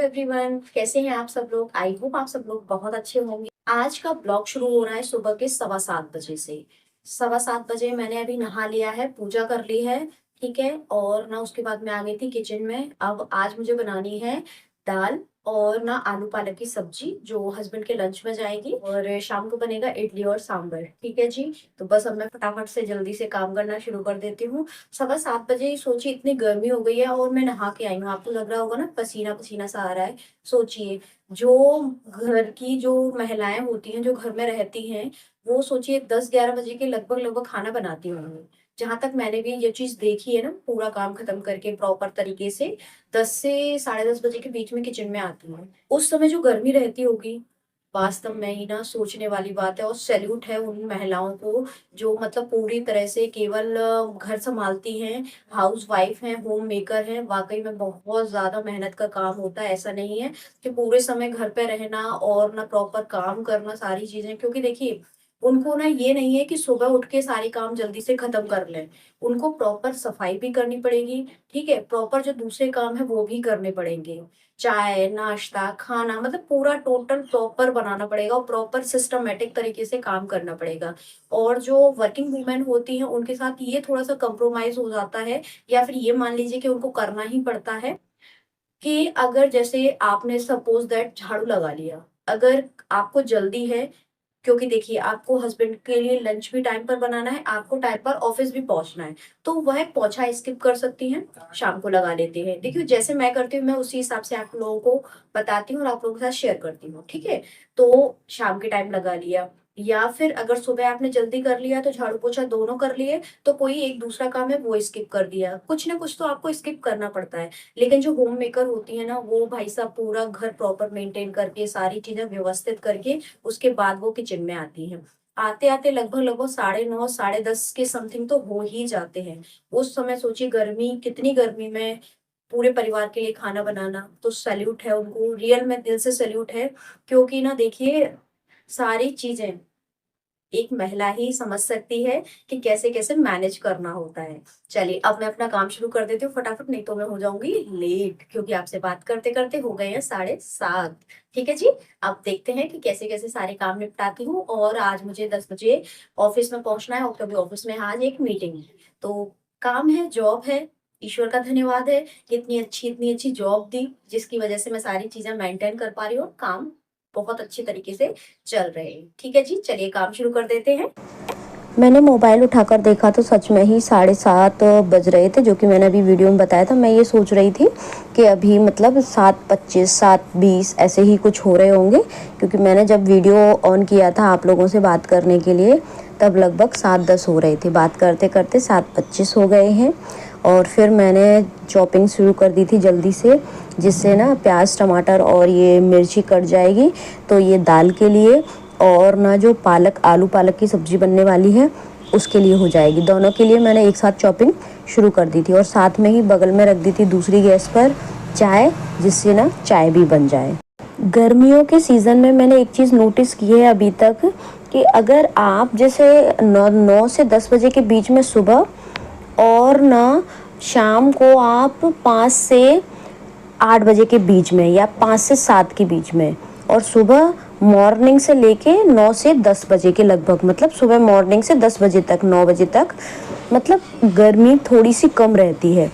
Everyone, कैसे हैं आप सब लोग। आई होप आप सब लोग बहुत अच्छे होंगे। आज का ब्लॉग शुरू हो रहा है सुबह के 7:15 बजे से। 7:15 बजे मैंने अभी नहा लिया है, पूजा कर ली है। ठीक है, और ना उसके बाद मैं आ गई थी किचन में। अब आज मुझे बनानी है दाल और ना आलू पालक की सब्जी जो हस्बैंड के लंच में जाएगी, और शाम को बनेगा इडली और सांभर। ठीक है जी। तो बस अब मैं फटाफट से जल्दी से काम करना शुरू कर देती हूँ। 7:15 बजे ही सोचिए, इतनी गर्मी हो गई है और मैं नहा के आई हूँ। आपको लग रहा होगा ना पसीना पसीना सा आ रहा है। सोचिए, जो घर की जो महिलाएं होती हैं, जो घर में रहती हैं, वो सोचिए 10-11 बजे के लगभग लगभग खाना बनाती होंगी। जहां तक मैंने भी ये चीज देखी है ना, पूरा काम खत्म करके प्रॉपर तरीके से 10 से 10:30 बजे के बीच में किचन में आती हूँ। उस समय जो गर्मी रहती होगी, वास्तव में ही ना सोचने वाली बात है। और सैल्यूट है उन महिलाओं को जो मतलब पूरी तरह से केवल घर संभालती हैं, हाउस वाइफ हैं, होम मेकर हैं। वाकई में बहुत ज्यादा मेहनत का काम होता है। ऐसा नहीं है कि पूरे समय घर पे रहना और ना प्रॉपर काम करना सारी चीजें, क्योंकि देखिए उनको ना ये नहीं है कि सुबह उठ के सारे काम जल्दी से खत्म कर लें। उनको प्रॉपर सफाई भी करनी पड़ेगी। ठीक है, प्रॉपर जो दूसरे काम है वो भी करने पड़ेंगे। चाय नाश्ता खाना मतलब पूरा टोटल प्रॉपर बनाना पड़ेगा और प्रॉपर सिस्टमेटिक तरीके से काम करना पड़ेगा। और जो वर्किंग वुमेन होती हैं उनके साथ ये थोड़ा सा कंप्रोमाइज हो जाता है, या फिर ये मान लीजिए कि उनको करना ही पड़ता है। कि अगर जैसे आपने सपोज दैट झाड़ू लगा लिया, अगर आपको जल्दी है, क्योंकि देखिए आपको हस्बैंड के लिए लंच भी टाइम पर बनाना है, आपको टाइम पर ऑफिस भी पहुंचना है, तो वह पोछा स्किप कर सकती हैं, शाम को लगा लेते हैं। देखिए जैसे मैं करती हूँ, मैं उसी हिसाब से आप लोगों को बताती हूँ और आप लोगों के साथ शेयर करती हूँ। ठीक है, तो शाम के टाइम लगा लिया, या फिर अगर सुबह आपने जल्दी कर लिया तो झाड़ू पोछा दोनों कर लिए, तो कोई एक दूसरा काम है वो स्किप कर दिया। कुछ ना कुछ तो आपको स्किप करना पड़ता है। लेकिन जो होम मेकर होती है ना, वो भाई साहब पूरा घर प्रॉपर मेंटेन करके सारी चीजें व्यवस्थित करके उसके बाद वो किचन में आती हैं। आते आते लगभग लगभग 9:30 10:30 के समथिंग तो हो ही जाते हैं। उस समय सोचिए गर्मी, कितनी गर्मी में पूरे परिवार के लिए खाना बनाना, तो सैल्यूट है उनको, रियल में दिल से सैल्यूट है। क्योंकि ना देखिए सारी चीजें एक महिला ही समझ सकती है कि कैसे कैसे मैनेज करना होता है। चलिए अब मैं अपना काम शुरू कर देती हूँ फटाफट, नहीं तो मैं हो जाऊंगी लेट, क्योंकि आपसे बात करते करते हो गए हैं 7:30। ठीक है जी। अब देखते हैं कि कैसे कैसे सारे काम निपटाती हूँ। और आज मुझे 10 बजे ऑफिस में पहुंचना है, और क्योंकि ऑफिस में आज एक मीटिंग है, तो काम है, जॉब है। ईश्वर का धन्यवाद है कि इतनी अच्छी जॉब दी, जिसकी वजह से मैं सारी चीजें मेंटेन कर पा रही हूँ। काम बहुत अच्छी तरीके से चल रहे हैं। ठीक है जी, चलिए काम शुरू कर देते हैं। मैंने मोबाइल उठाकर देखा तो सच में ही 7:30 बज रहे थे, जो कि मैंने अभी वीडियो में बताया था। मैं ये सोच रही थी कि अभी मतलब 7:25 7:20 ऐसे ही कुछ हो रहे होंगे, क्योंकि मैंने जब वीडियो ऑन किया था आप लोगों से बात करने के लिए तब लगभग 7:10 हो रहे थे। बात करते करते 7:25 हो गए हैं। और फिर मैंने चॉपिंग शुरू कर दी थी जल्दी से, जिससे ना प्याज टमाटर और ये मिर्ची कट जाएगी। तो ये दाल के लिए और ना जो पालक आलू पालक की सब्ज़ी बनने वाली है उसके लिए हो जाएगी। दोनों के लिए मैंने एक साथ चॉपिंग शुरू कर दी थी, और साथ में ही बगल में रख दी थी दूसरी गैस पर चाय, जिससे ना चाय भी बन जाए। गर्मियों के सीज़न में मैंने एक चीज़ नोटिस की है अभी तक, कि अगर आप जैसे 9 से 10 बजे के बीच में सुबह, और ना शाम को आप 5 से 8 बजे के बीच में या 5 से 7 के बीच में, और सुबह मॉर्निंग से लेके 9 से 10 बजे के लगभग, मतलब सुबह मॉर्निंग से 10 बजे तक 9 बजे तक, मतलब गर्मी थोड़ी सी कम रहती है।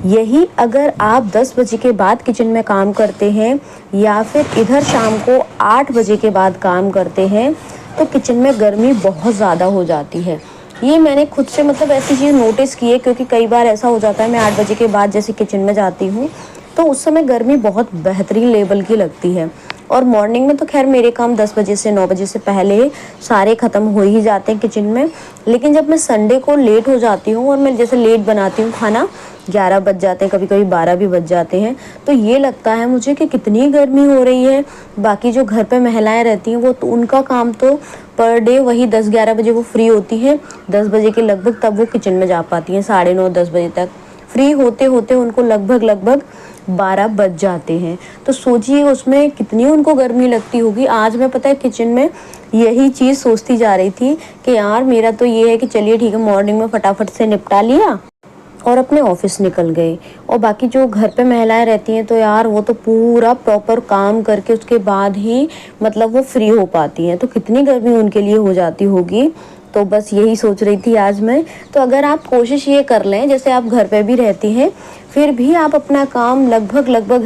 यही अगर आप 10 बजे के बाद किचन में काम करते हैं, या फिर इधर शाम को 8 बजे के बाद काम करते हैं, तो किचन में गर्मी बहुत ज़्यादा हो जाती है। ये मैंने खुद से मतलब ऐसी चीज़ नोटिस की है, क्योंकि कई बार ऐसा हो जाता है मैं 8 बजे के बाद जैसे किचन में जाती हूँ तो उस समय गर्मी बहुत बेहतरीन लेवल की लगती है। और मॉर्निंग में तो खैर मेरे काम 10 बजे से 9 बजे से पहले सारे ख़त्म हो ही जाते हैं किचन में। लेकिन जब मैं संडे को लेट हो जाती हूँ, और मैं जैसे लेट बनाती हूँ खाना, 11 बज जाते हैं, कभी कभी 12 भी बज जाते हैं, तो ये लगता है मुझे कि कितनी गर्मी हो रही है। बाकी जो घर पे महिलाएं रहती हैं वो तो उनका काम तो पर डे वही 10-11 बजे वो फ्री होती हैं, 10 बजे के लगभग तब वो किचन में जा पाती हैं। 9:30 10 बजे तक फ्री होते होते उनको लगभग 12 बज जाते हैं। तो सोचिए उसमें कितनी उनको गर्मी लगती होगी। आज मैं पता है किचन में यही चीज़ सोचती जा रही थी कि यार मेरा तो ये है कि चलिए ठीक है, मॉर्निंग में फटाफट से निपटा लिया, और अपने ऑफिस निकल गए। और बाकी जो घर पे महिलाएं रहती हैं तो यार वो तो पूरा प्रॉपर काम करके उसके बाद ही मतलब वो फ्री हो पाती हैं, तो कितनी गर्मी उनके लिए हो जाती होगी। तो बस यही सोच रही थी आज मैं। तो अगर आप कोशिश ये कर लें, जैसे आप घर पे भी रहती हैं फिर भी आप अपना काम लगभग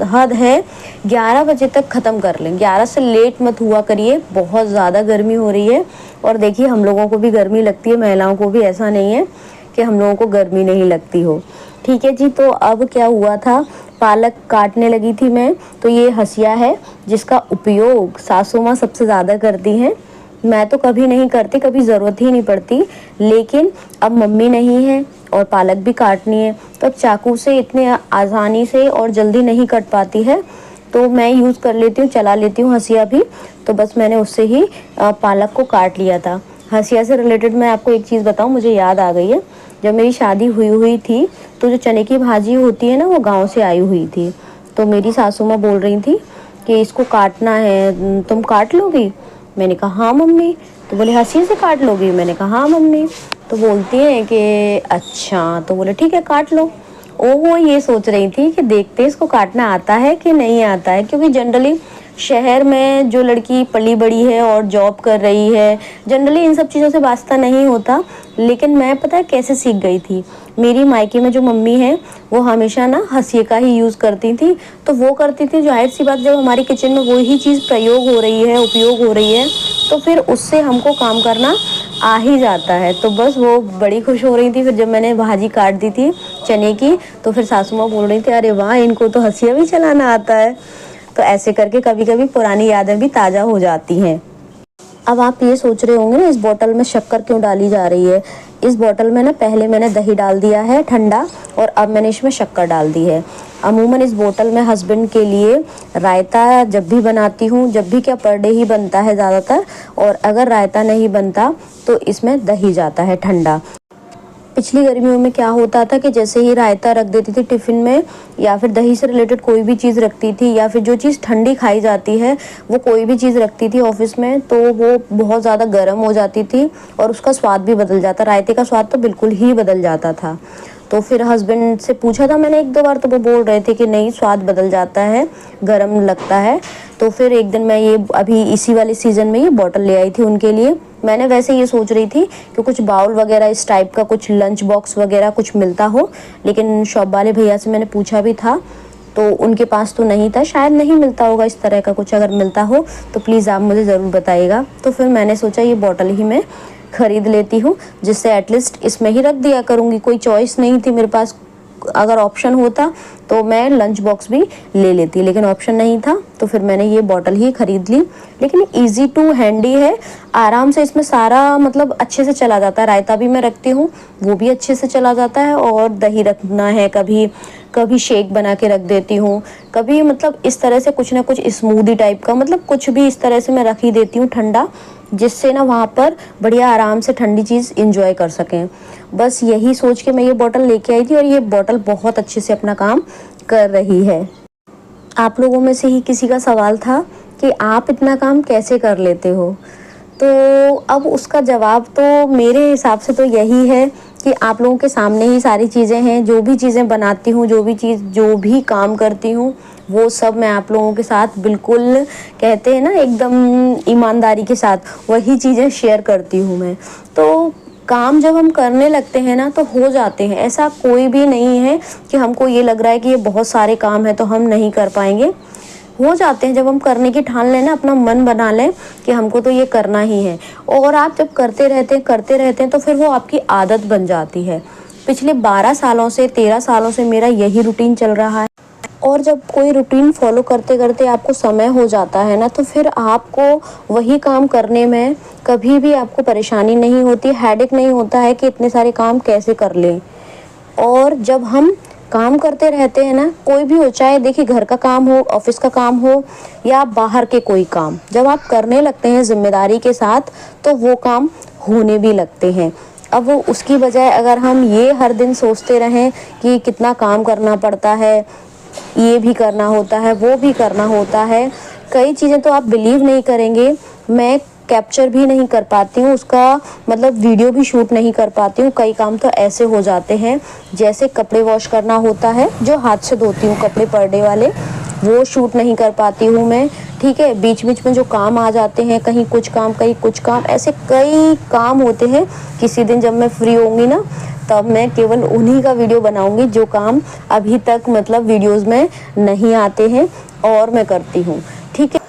हद है 11 बजे तक ख़त्म कर लें। 11 से लेट मत हुआ करिए, बहुत ज़्यादा गर्मी हो रही है। और देखिए हम लोगों को भी गर्मी लगती है, महिलाओं को भी, ऐसा नहीं है कि हम लोगों को गर्मी नहीं लगती हो। ठीक है जी। तो अब क्या हुआ था, पालक काटने लगी थी मैं। तो ये हसिया है जिसका उपयोग सासू माँ सबसे ज़्यादा करती हैं। मैं तो कभी नहीं करती, कभी ज़रूरत ही नहीं पड़ती, लेकिन अब मम्मी नहीं है और पालक भी काटनी है, तो अब चाकू से इतने आसानी से और जल्दी नहीं कट पाती है, तो मैं यूज़ कर लेती हूँ, चला लेती हूँ हसिया भी। तो बस मैंने उससे ही पालक को काट लिया था। हसिया से रिलेटेड मैं आपको एक चीज़ बताऊँ, मुझे याद आ गई है। जब मेरी शादी हुई थी तो जो चने की भाजी होती है ना, वो गाँव से आई हुई थी। तो मेरी सासू माँ बोल रही थी कि इसको काटना है, तुम काट लोगी? मैंने कहा हाँ मम्मी। तो बोले हंसी से काट लोगी? मैंने कहा हाँ मम्मी। तो बोलती हैं कि अच्छा, तो बोले ठीक है काट लो। वो ये सोच रही थी कि देखते इसको काटना आता है कि नहीं आता है, क्योंकि जनरली शहर में जो लड़की पली बड़ी है और जॉब कर रही है, जनरली इन सब चीज़ों से वास्ता नहीं होता। लेकिन मैं पता है कैसे सीख गई थी, मेरी मायके में जो मम्मी है वो हमेशा ना हंसिए का ही यूज़ करती थी। तो वो करती थी, जाहिर सी बात जब हमारी किचन में वही चीज़ प्रयोग हो रही है, उपयोग हो रही है, तो फिर उससे हमको काम करना आ ही जाता है। तो बस वो बड़ी खुश हो रही थी। फिर जब मैंने भाजी काट दी थी चने की, तो फिर सासू माँ बोल रही थी अरे वाह, इनको तो हंसिया भी चलाना आता है। तो ऐसे करके कभी कभी पुरानी यादें भी ताज़ा हो जाती हैं। अब आप ये सोच रहे होंगे ना इस बोतल में शक्कर क्यों डाली जा रही है। इस बोतल में ना पहले मैंने दही डाल दिया है ठंडा, और अब मैंने इसमें शक्कर डाल दी है। अमूमन इस बोतल में हस्बैंड के लिए रायता जब भी बनाती हूँ, जब भी क्या पर डे ही बनता है ज़्यादातर, और अगर रायता नहीं बनता तो इसमें दही जाता है ठंडा। पिछली गर्मियों में क्या होता था कि जैसे ही रायता रख देती थी टिफ़िन में, या फिर दही से रिलेटेड कोई भी चीज़ रखती थी, या फिर जो चीज़ ठंडी खाई जाती है वो कोई भी चीज़ रखती थी ऑफिस में, तो वो बहुत ज़्यादा गर्म हो जाती थी और उसका स्वाद भी बदल जाता, रायते का स्वाद तो बिल्कुल ही बदल जाता था। तो फिर हस्बैंड से पूछा था मैंने एक दो बार, तो वो बोल रहे थे कि नहीं, स्वाद बदल जाता है, गर्म लगता है। तो फिर एक दिन मैं ये अभी इसी वाले सीज़न में ये बॉटल ले आई थी उनके लिए। मैंने वैसे ये सोच रही थी कि कुछ बाउल वगैरह इस टाइप का, कुछ लंच बॉक्स वगैरह कुछ मिलता हो, लेकिन शॉप वाले भैया से मैंने पूछा भी था तो उनके पास तो नहीं था, शायद नहीं मिलता होगा इस तरह का कुछ। अगर मिलता हो तो प्लीज़ आप मुझे ज़रूर बताइएगा। तो फिर मैंने सोचा ये बॉटल ही मैं ख़रीद लेती हूँ, जिससे एटलीस्ट इसमें ही रख दिया करूँगी। कोई चॉइस नहीं थी मेरे पास, अगर ऑप्शन होता तो मैं लंच बॉक्स भी ले लेती, लेकिन ऑप्शन नहीं था, तो फिर मैंने ये बॉटल ही ख़रीद ली। लेकिन ईज़ी टू हैंडी है, आराम से इसमें सारा मतलब अच्छे से चला जाता है। रायता भी मैं रखती हूँ, वो भी अच्छे से चला जाता है, और दही रखना है कभी कभी शेक बना के रख देती हूँ, कभी मतलब इस तरह से कुछ ना कुछ स्मूदी टाइप का, मतलब कुछ भी इस तरह से मैं रख ही देती हूँ ठंडा, जिससे ना वहाँ पर बढ़िया आराम से ठंडी चीज़ इंजॉय कर सकें। बस यही सोच के मैं ये बॉटल लेके आई थी, और ये बॉटल बहुत अच्छे से अपना काम कर रही है। आप लोगों में से ही किसी का सवाल था कि आप इतना काम कैसे कर लेते हो, तो अब उसका जवाब तो मेरे हिसाब से तो यही है कि आप लोगों के सामने ही सारी चीज़ें हैं। जो भी चीज़ें बनाती हूँ, जो भी काम करती हूँ, वो सब मैं आप लोगों के साथ बिल्कुल, कहते हैं ना, एकदम ईमानदारी के साथ वही चीज़ें शेयर करती हूँ मैं। तो काम जब हम करने लगते हैं ना तो हो जाते हैं, ऐसा कोई भी नहीं है कि हमको ये लग रहा है कि ये बहुत सारे काम है तो हम नहीं कर पाएंगे। हो जाते हैं, जब हम करने की ठान लें ना, अपना मन बना लें कि हमको तो ये करना ही है, और आप जब करते रहते हैं तो फिर वो आपकी आदत बन जाती है। पिछले 12 सालों से 13 सालों से मेरा यही रूटीन चल रहा है, और जब कोई रूटीन फॉलो करते करते आपको समय हो जाता है ना, तो फिर आपको वही काम करने में कभी भी आपको परेशानी नहीं होती, हेडेक नहीं होता है कि इतने सारे काम कैसे कर लें। और जब हम काम करते रहते हैं ना, कोई भी हो, चाहे देखिए घर का काम हो, ऑफिस का काम हो, या बाहर के कोई काम, जब आप करने लगते हैं जिम्मेदारी के साथ तो वो काम होने भी लगते हैं। अब वो उसकी बजाय अगर हम ये हर दिन सोचते रहें कि कितना काम करना पड़ता है, ये भी करना होता है, वो भी करना होता है, कई चीज़ें तो आप बिलीव नहीं करेंगे, मैं कैप्चर भी नहीं कर पाती हूँ, उसका मतलब वीडियो भी शूट नहीं कर पाती हूँ। कई काम तो ऐसे हो जाते हैं, जैसे कपड़े वॉश करना होता है, जो हाथ से धोती हूँ कपड़े पर डे वाले, वो शूट नहीं कर पाती हूँ मैं। ठीक है, बीच बीच में जो काम आ जाते हैं, कहीं कुछ काम कहीं कुछ काम, ऐसे कई काम होते हैं। किसी दिन जब मैं फ्री होंगी ना, तब मैं केवल उन्हीं का वीडियो बनाऊंगी जो काम अभी तक मतलब वीडियोस में नहीं आते हैं और मैं करती हूँ। ठीक है।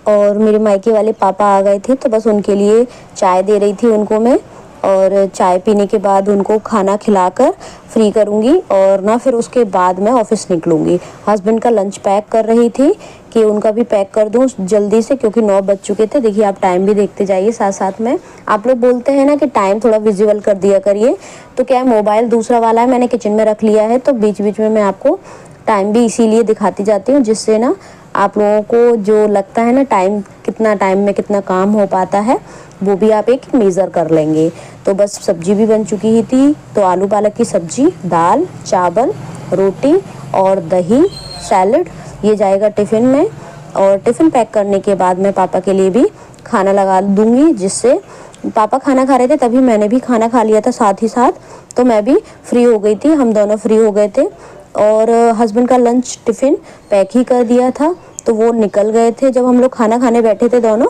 और मेरे मायके वाले पापा आ गए थे, तो बस उनके लिए चाय दे रही थी उनको मैं, और चाय पीने के बाद उनको खाना खिलाकर फ्री करूँगी और ना फिर उसके बाद मैं ऑफिस निकलूँगी। हस्बैंड का लंच पैक कर रही थी कि उनका भी पैक कर दूँ जल्दी से, क्योंकि 9 बज चुके थे। देखिए आप टाइम भी देखते जाइए साथ साथ में। आप लोग बोलते हैं ना कि टाइम थोड़ा विजिबल कर दिया करिए, तो क्या है, मोबाइल दूसरा वाला है, मैंने किचन में रख लिया है, तो बीच बीच में मैं आपको टाइम भी इसीलिए दिखाती जाती हूँ, जिससे ना आप लोगों को जो लगता है ना टाइम में कितना काम हो पाता है, वो भी आप एक मेज़र कर लेंगे। तो बस सब्जी भी बन चुकी ही थी, तो आलू पालक की सब्जी, दाल, चावल, रोटी और दही, सैलड, ये जाएगा टिफ़िन में। और टिफ़िन पैक करने के बाद मैं पापा के लिए भी खाना लगा दूँगी, जिससे पापा खाना खा रहे थे तभी मैंने भी खाना खा लिया था साथ ही साथ, तो मैं भी फ्री हो गई थी, हम दोनों फ्री हो गए थे। और हस्बैंड का लंच टिफ़िन पैक ही कर दिया था, तो वो निकल गए थे जब हम लोग खाना खाने बैठे थे दोनों,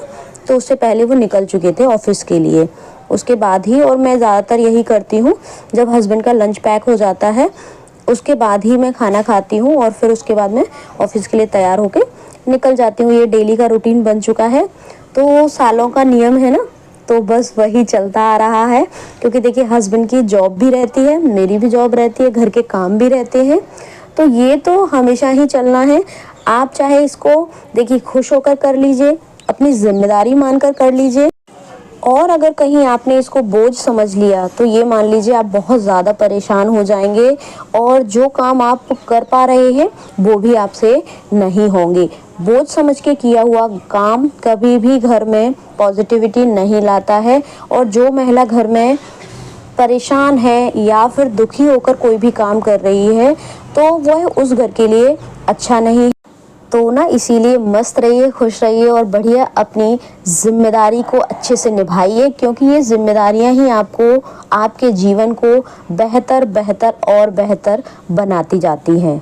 तो उससे पहले वो निकल चुके थे ऑफिस के लिए। उसके बाद ही, और मैं ज़्यादातर यही करती हूँ, जब हस्बैंड का लंच पैक हो जाता है उसके बाद ही मैं खाना खाती हूँ, और फिर उसके बाद मैं ऑफिस के लिए तैयार होके निकल जाती हूँ। ये डेली का रूटीन बन चुका है, तो सालों का नियम है ना, तो बस वही चलता आ रहा है। क्योंकि देखिए हस्बैंड की जॉब भी रहती है, मेरी भी जॉब रहती है, घर के काम भी रहते हैं, तो ये तो हमेशा ही चलना है। आप चाहे इसको देखिए खुश होकर कर लीजिए, अपनी जिम्मेदारी मानकर कर लीजिए, और अगर कहीं आपने इसको बोझ समझ लिया तो ये मान लीजिए आप बहुत ज़्यादा परेशान हो जाएंगे, और जो काम आप कर पा रहे हैं वो भी आपसे नहीं होंगे। बोझ समझ के किया हुआ काम कभी भी घर में पॉजिटिविटी नहीं लाता है, और जो महिला घर में परेशान है या फिर दुखी होकर कोई भी काम कर रही है, तो वह उस घर के लिए अच्छा नहीं। तो ना इसीलिए मस्त रहिए, खुश रहिए, और बढ़िया अपनी जिम्मेदारी को अच्छे से निभाइए, क्योंकि ये जिम्मेदारियां ही आपको, आपके जीवन को बेहतर बेहतर और बेहतर बनाती जाती हैं।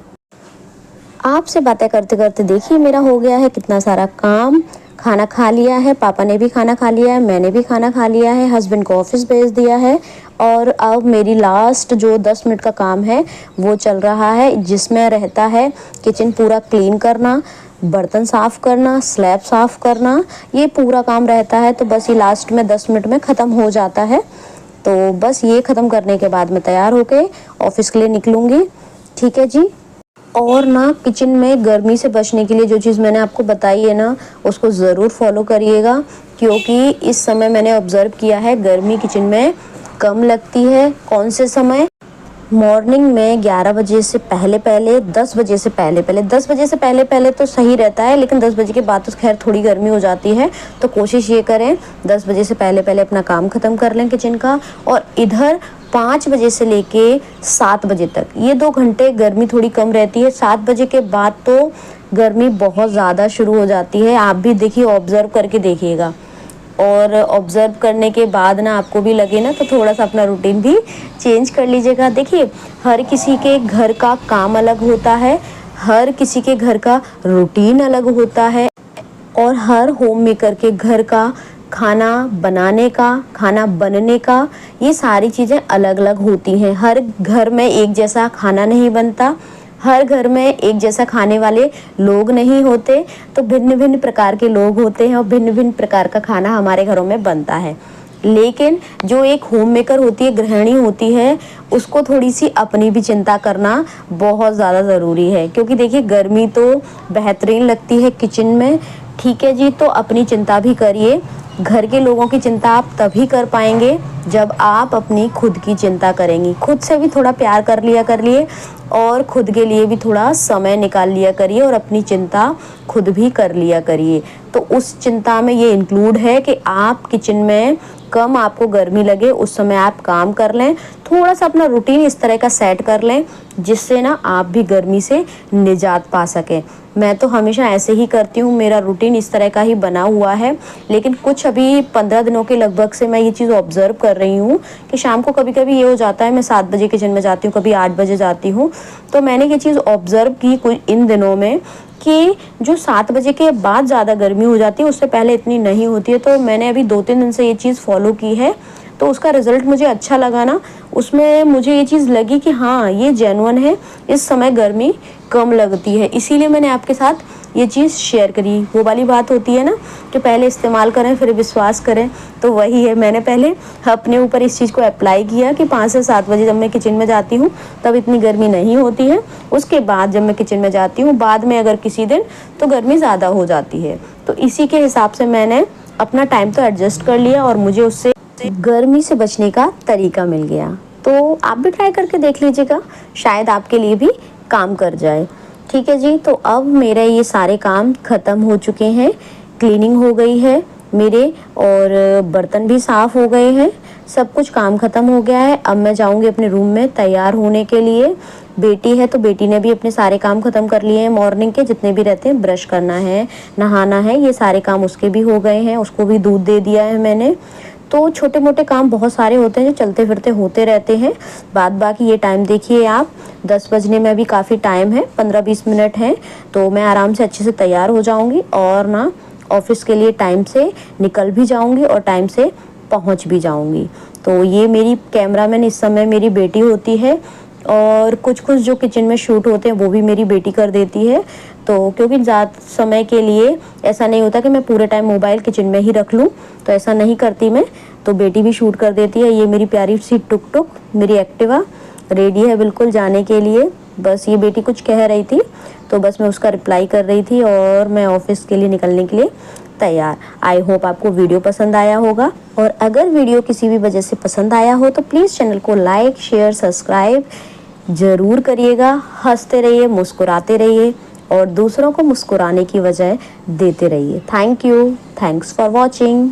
आपसे बातें करते करते देखिए मेरा हो गया है कितना सारा काम। खाना खा लिया है, पापा ने भी खाना खा लिया है, मैंने भी खाना खा लिया है, हस्बैंड को ऑफिस भेज दिया है, और अब मेरी लास्ट जो 10 मिनट का काम है वो चल रहा है, जिसमें रहता है किचन पूरा क्लीन करना, बर्तन साफ़ करना, स्लैब साफ़ करना, ये पूरा काम रहता है। तो बस ये लास्ट में 10 मिनट में ख़त्म हो जाता है। तो बस ये ख़त्म करने के बाद मैं तैयार होके ऑफिस के लिए निकलूँगी। ठीक है जी। और ना किचन में गर्मी से बचने के लिए जो चीज़ मैंने आपको बताई है ना, उसको ज़रूर फॉलो करिएगा, क्योंकि इस समय मैंने ऑब्ज़र्व किया है गर्मी किचन में कम लगती है। कौन से समय? मॉर्निंग में 11 बजे से पहले पहले, 10 बजे से पहले पहले। 10 बजे से पहले पहले तो सही रहता है, लेकिन 10 बजे के बाद तो खैर थोड़ी गर्मी हो जाती है, तो कोशिश ये करें 10 बजे से पहले पहले अपना काम ख़त्म कर लें किचन का। और इधर 5 बजे से लेके 7 बजे तक, ये 2 घंटे गर्मी थोड़ी कम रहती है। 7 बजे के बाद तो गर्मी बहुत ज़्यादा शुरू हो जाती है। आप भी देखिए, ऑब्ज़र्व करके देखिएगा, और ऑब्ज़र्व करने के बाद ना आपको भी लगे ना, तो थोड़ा सा अपना रूटीन भी चेंज कर लीजिएगा। देखिए हर किसी के घर का काम अलग होता है, हर किसी के घर का रूटीन अलग होता है, और हर होम मेकर के घर का खाना बनाने का, खाना बनने का, ये सारी चीज़ें अलग अलग होती हैं। हर घर में एक जैसा खाना नहीं बनता, हर घर में एक जैसा खाने वाले लोग नहीं होते, तो भिन्न भिन्न प्रकार के लोग होते हैं, और भिन्न भिन्न प्रकार का खाना हमारे घरों में बनता है। लेकिन जो एक होम मेकर होती है, गृहिणी होती है, उसको थोड़ी सी अपनी भी चिंता करना बहुत ज़्यादा ज़रूरी है, क्योंकि देखिए गर्मी तो बेहतरीन लगती है किचन में। ठीक है जी, तो अपनी चिंता भी करिए। घर के लोगों की चिंता आप तभी कर पाएंगे जब आप अपनी खुद की चिंता करेंगी। खुद से भी थोड़ा प्यार कर लिया करिए, और खुद के लिए भी थोड़ा समय निकाल लिया करिए, और अपनी चिंता खुद भी कर लिया करिए। तो उस चिंता में ये इंक्लूड है कि आप किचन में कम आपको गर्मी लगे उस समय आप काम कर लें। थोड़ा सा अपना रूटीन इस तरह का सेट कर लें जिससे ना आप भी गर्मी से निजात पा सकें। मैं तो हमेशा ऐसे ही करती हूँ, मेरा रूटीन इस तरह का ही बना हुआ है। लेकिन कुछ अभी 15 दिनों के लगभग से मैं ये चीज़ ऑब्ज़र्व कर रही हूँ कि शाम को कभी-कभी ये हो जाता है, मैं 7 बजे किचन में जाती हूँ, कभी 8 बजे जाती हूँ। तो मैंने ये चीज़ ऑब्ज़र्व की कुछ इन दिनों में कि जो 7 बजे के बाद ज़्यादा गर्मी हो जाती है, उससे पहले इतनी नहीं होती है। तो मैंने अभी 2-3 दिन से ये चीज़ फ़ॉलो की है, तो उसका रिज़ल्ट मुझे अच्छा लगा ना। उसमें मुझे ये चीज़ लगी कि हाँ, ये जेन्युइन है, इस समय गर्मी कम लगती है। इसीलिए मैंने आपके साथ ये चीज़ शेयर करी। वो वाली बात होती है ना कि पहले इस्तेमाल करें फिर विश्वास करें, तो वही है। मैंने पहले अपने ऊपर इस चीज़ को अप्लाई किया कि 5 से 7 बजे जब मैं किचन में जाती हूँ तब इतनी गर्मी नहीं होती है। उसके बाद जब मैं किचन में जाती हूँ, बाद में अगर किसी दिन, तो गर्मी ज़्यादा हो जाती है। तो इसी के हिसाब से मैंने अपना टाइम तो एडजस्ट कर लिया और मुझे उससे गर्मी से बचने का तरीका मिल गया। तो आप भी ट्राई करके देख लीजिएगा, शायद आपके लिए भी काम कर जाए। ठीक है जी, तो अब मेरे ये सारे काम ख़त्म हो चुके हैं, क्लीनिंग हो गई है मेरे और बर्तन भी साफ़ हो गए हैं, सब कुछ काम ख़त्म हो गया है। अब मैं जाऊंगी अपने रूम में तैयार होने के लिए। बेटी है तो बेटी ने भी अपने सारे काम ख़त्म कर लिए हैं, मॉर्निंग के जितने भी रहते हैं, ब्रश करना है, नहाना है, ये सारे काम उसके भी हो गए हैं। उसको भी दूध दे दिया है मैंने। तो छोटे मोटे काम बहुत सारे होते हैं जो चलते फिरते होते रहते हैं। बाद बाकी ये टाइम देखिए आप, 10 बजने में भी काफ़ी टाइम है, 15-20 मिनट हैं। तो मैं आराम से अच्छे से तैयार हो जाऊंगी और ना ऑफिस के लिए टाइम से निकल भी जाऊंगी और टाइम से पहुंच भी जाऊंगी। तो ये मेरी कैमरामैन इस समय मेरी बेटी होती है और कुछ कुछ जो किचन में शूट होते हैं वो भी मेरी बेटी कर देती है। तो क्योंकि ज़्यादा समय के लिए ऐसा नहीं होता कि मैं पूरे टाइम मोबाइल किचन में ही रख लूँ, तो ऐसा नहीं करती मैं, तो बेटी भी शूट कर देती है। ये मेरी प्यारी सी टुक टुक मेरी एक्टिवा रेडी है बिल्कुल जाने के लिए। बस ये बेटी कुछ कह रही थी तो बस मैं उसका रिप्लाई कर रही थी और मैं ऑफिस के लिए निकलने के लिए तैयार। आई होप आपको वीडियो पसंद आया होगा, और अगर वीडियो किसी भी वजह से पसंद आया हो तो प्लीज़ चैनल को लाइक, शेयर, सब्सक्राइब ज़रूर करिएगा। हंसते रहिए, मुस्कुराते रहिए और दूसरों को मुस्कुराने की वजह देते रहिए। Thank you, thanks for watching.